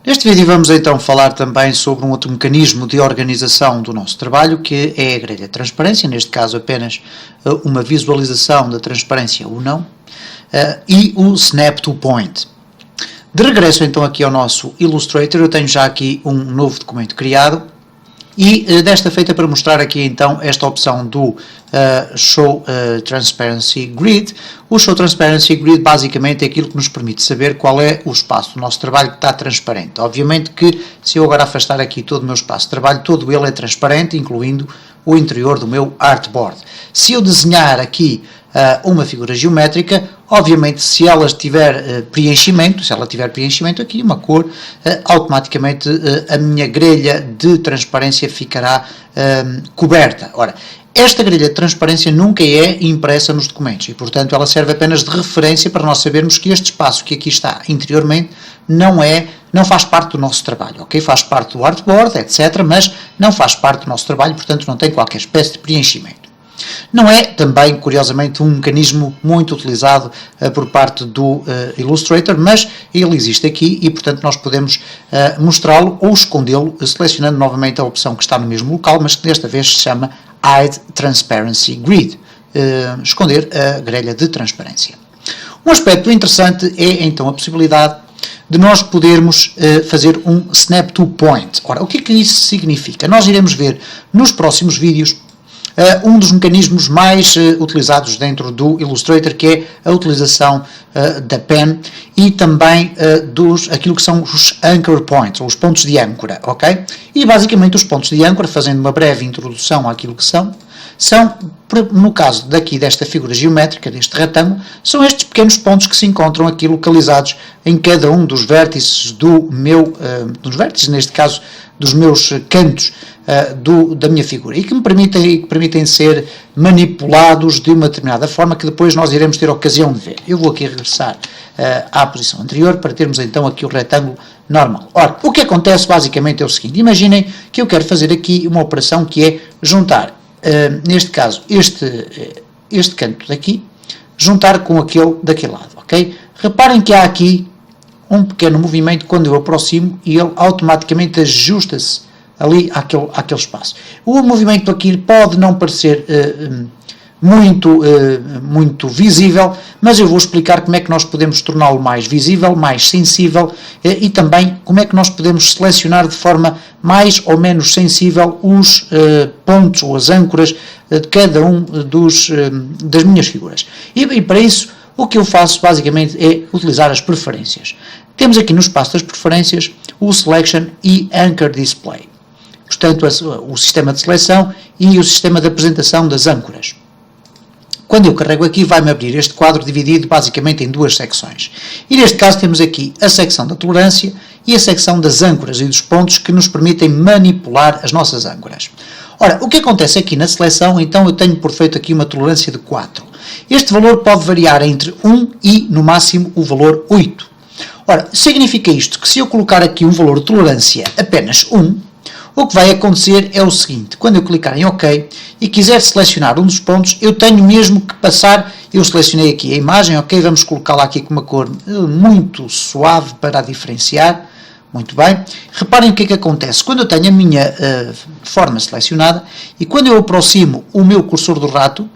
Neste vídeo vamos então falar também sobre um outro mecanismo de organização do nosso trabalho, que é a grelha de transparência, neste caso apenas uma visualização da transparência ou não, e o Snap to Point. De regresso então aqui ao nosso Illustrator, eu tenho já aqui um novo documento criado, e desta feita para mostrar aqui então esta opção do Show Transparency Grid. O Show Transparency Grid basicamente é aquilo que nos permite saber qual é o espaço do nosso trabalho que está transparente. Obviamente que se eu agora afastar aqui todo o meu espaço de trabalho, todo ele é transparente, incluindo o interior do meu artboard. Se eu desenhar aqui uma figura geométrica, obviamente se ela tiver preenchimento aqui, uma cor, automaticamente a minha grelha de transparência ficará coberta. Ora, esta grelha de transparência nunca é impressa nos documentos e, portanto, ela serve apenas de referência para nós sabermos que este espaço que aqui está interiormente não faz parte do nosso trabalho, ok? Faz parte do artboard, etc., mas não faz parte do nosso trabalho, portanto, não tem qualquer espécie de preenchimento. Não é também, curiosamente, um mecanismo muito utilizado por parte do Illustrator, mas ele existe aqui e, portanto, nós podemos mostrá-lo ou escondê-lo, selecionando novamente a opção que está no mesmo local, mas que desta vez se chama Hide Transparency Grid, esconder a grelha de transparência. Um aspecto interessante é, então, a possibilidade de nós podermos fazer um Snap to Point. Ora, o que é que isso significa? Nós iremos ver nos próximos vídeos um dos mecanismos mais utilizados dentro do Illustrator, que é a utilização da pen e também aquilo que são os anchor points, ou os pontos de âncora, ok? E basicamente os pontos de âncora, fazendo uma breve introdução àquilo que são, no caso desta figura geométrica, deste retângulo, são estes pequenos pontos que se encontram aqui localizados em cada um dos vértices neste caso, dos meus cantos da minha figura, e que me permitem ser manipulados de uma determinada forma que depois nós iremos ter ocasião de ver. Eu vou aqui regressar à posição anterior para termos então aqui o retângulo normal. Ora, o que acontece basicamente é o seguinte: imaginem que eu quero fazer aqui uma operação que é juntar, neste caso, este canto daqui, juntar com aquele daquele lado, ok? Reparem que há aqui um pequeno movimento quando eu aproximo e ele automaticamente ajusta-se ali àquele espaço. O movimento aqui pode não parecer muito visível, mas eu vou explicar como é que nós podemos torná-lo mais visível, mais sensível e também como é que nós podemos selecionar de forma mais ou menos sensível os pontos ou as âncoras de cada um das minhas figuras. E para isso, o que eu faço basicamente é utilizar as preferências. Temos aqui no espaço das preferências o Selection e Anchor Display. Portanto, o sistema de seleção e o sistema de apresentação das âncoras. Quando eu carrego aqui, vai-me abrir este quadro dividido basicamente em duas secções. E neste caso temos aqui a secção da tolerância e a secção das âncoras e dos pontos que nos permitem manipular as nossas âncoras. Ora, o que acontece aqui na seleção, então eu tenho por defeito aqui uma tolerância de 4. Este valor pode variar entre 1 e, no máximo, o valor 8. Ora, significa isto que se eu colocar aqui um valor de tolerância apenas 1, o que vai acontecer é o seguinte: quando eu clicar em OK e quiser selecionar um dos pontos, eu tenho mesmo que passar, eu selecionei aqui a imagem, ok, vamos colocá-la aqui com uma cor muito suave para a diferenciar, muito bem. Reparem o que é que acontece, quando eu tenho a minha forma selecionada e quando eu aproximo o meu cursor do rato,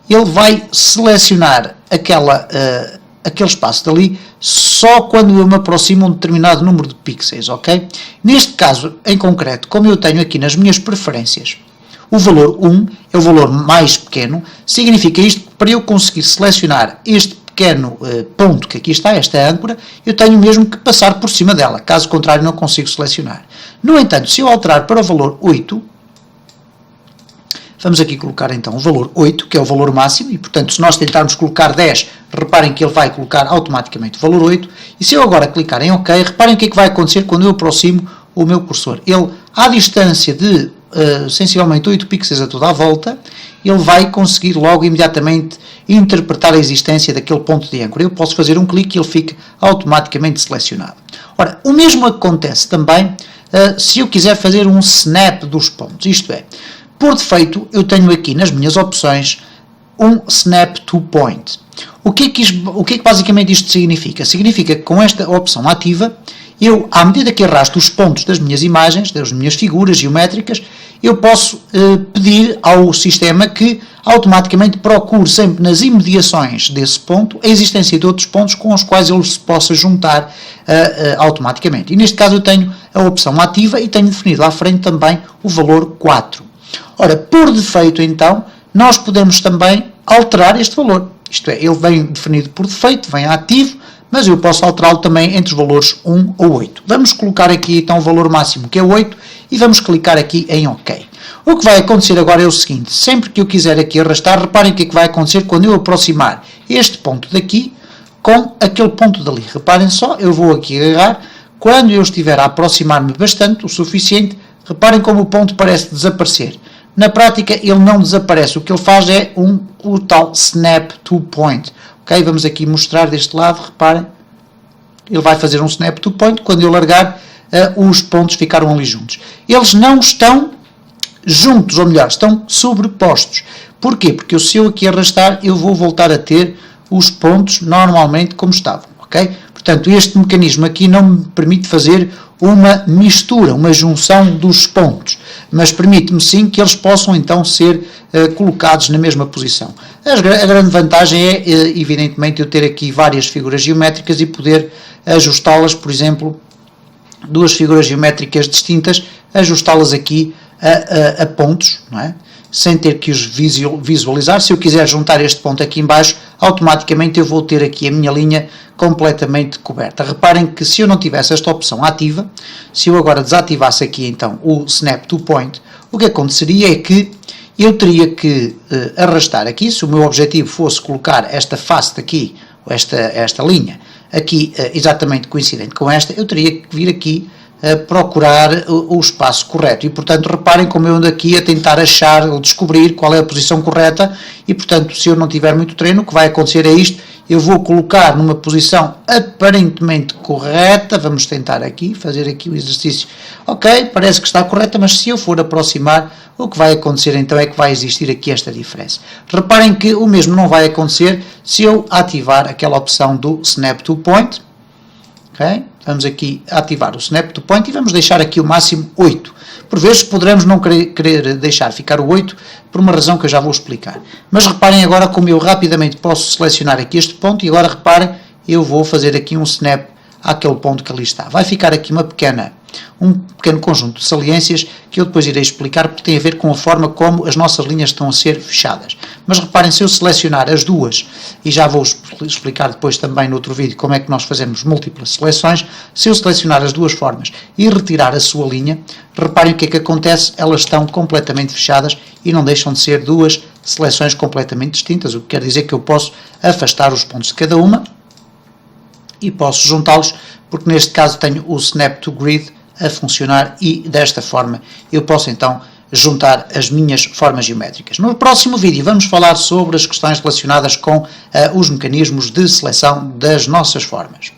ele vai selecionar aquele espaço dali só quando eu me aproximo um determinado número de pixels, ok? Neste caso, em concreto, como eu tenho aqui nas minhas preferências, o valor 1 é o valor mais pequeno, significa isto que para eu conseguir selecionar este pequeno ponto que aqui está, esta âncora, eu tenho mesmo que passar por cima dela, caso contrário não consigo selecionar. No entanto, se eu alterar para o valor 8, vamos aqui colocar então o valor 8, que é o valor máximo, e portanto se nós tentarmos colocar 10, reparem que ele vai colocar automaticamente o valor 8, e se eu agora clicar em OK, reparem o que é que vai acontecer quando eu aproximo o meu cursor. Ele, à distância de sensivelmente 8 pixels a toda a volta, ele vai conseguir logo imediatamente interpretar a existência daquele ponto de âncora. Eu posso fazer um clique e ele fica automaticamente selecionado. Ora, o mesmo acontece também se eu quiser fazer um snap dos pontos, isto é, por defeito, eu tenho aqui nas minhas opções um Snap to Point. O que é que basicamente isto significa? Significa que com esta opção ativa eu, à medida que arrasto os pontos das minhas imagens, das minhas figuras geométricas, eu posso pedir ao sistema que automaticamente procure sempre nas imediações desse ponto a existência de outros pontos com os quais ele se possa juntar automaticamente. E neste caso eu tenho a opção ativa e tenho definido à frente também o valor 4. Ora, por defeito então, nós podemos também alterar este valor. Isto é, ele vem definido por defeito, vem ativo, mas eu posso alterá-lo também entre os valores 1 ou 8. Vamos colocar aqui então o valor máximo, que é 8, e vamos clicar aqui em OK. O que vai acontecer agora é o seguinte: sempre que eu quiser aqui arrastar, reparem o que é que vai acontecer quando eu aproximar este ponto daqui com aquele ponto dali. Reparem só, eu vou aqui agarrar, quando eu estiver a aproximar-me bastante, o suficiente, reparem como o ponto parece desaparecer. Na prática ele não desaparece, o que ele faz é o tal Snap to Point. Ok, vamos aqui mostrar deste lado, reparem, ele vai fazer um Snap to Point, quando eu largar os pontos ficaram ali juntos. Eles não estão juntos, ou melhor, estão sobrepostos. Porquê? Porque se eu aqui arrastar, eu vou voltar a ter os pontos normalmente como estavam, ok? Portanto, este mecanismo aqui não me permite fazer uma mistura, uma junção dos pontos, mas permite-me sim que eles possam então ser colocados na mesma posição. A grande vantagem é, evidentemente, eu ter aqui várias figuras geométricas e poder ajustá-las, por exemplo, duas figuras geométricas distintas, ajustá-las aqui a pontos, não é? Sem ter que os visualizar. Se eu quiser juntar este ponto aqui em baixo, automaticamente eu vou ter aqui a minha linha completamente coberta. Reparem que se eu não tivesse esta opção ativa, se eu agora desativasse aqui então o Snap to Point, o que aconteceria é que eu teria que arrastar aqui, se o meu objetivo fosse colocar esta face daqui, ou esta linha, aqui exatamente coincidente com esta, eu teria que vir aqui procurar o espaço correto e, portanto, reparem como eu ando aqui a tentar achar ou descobrir qual é a posição correta e, portanto, se eu não tiver muito treino, o que vai acontecer é isto: eu vou colocar numa posição aparentemente correta, vamos tentar aqui, fazer aqui o exercício, ok, parece que está correta, mas se eu for aproximar, o que vai acontecer então é que vai existir aqui esta diferença. Reparem que o mesmo não vai acontecer se eu ativar aquela opção do Snap to Point. Okay? Vamos aqui ativar o Snap to Point e vamos deixar aqui o máximo 8. Por vezes poderemos não querer deixar ficar o 8 por uma razão que eu já vou explicar. Mas reparem agora como eu rapidamente posso selecionar aqui este ponto e agora reparem, eu vou fazer aqui um Snap àquele ponto que ali está. Vai ficar aqui um pequeno conjunto de saliências que eu depois irei explicar, porque tem a ver com a forma como as nossas linhas estão a ser fechadas. Mas reparem, se eu selecionar as duas, e já vou explicar depois também no outro vídeo como é que nós fazemos múltiplas seleções, se eu selecionar as duas formas e retirar a sua linha, reparem o que é que acontece, elas estão completamente fechadas e não deixam de ser duas seleções completamente distintas, o que quer dizer que eu posso afastar os pontos de cada uma e posso juntá-los, porque neste caso tenho o Snap to Grid a funcionar e desta forma eu posso então juntar as minhas formas geométricas. No próximo vídeo vamos falar sobre as questões relacionadas com os mecanismos de seleção das nossas formas.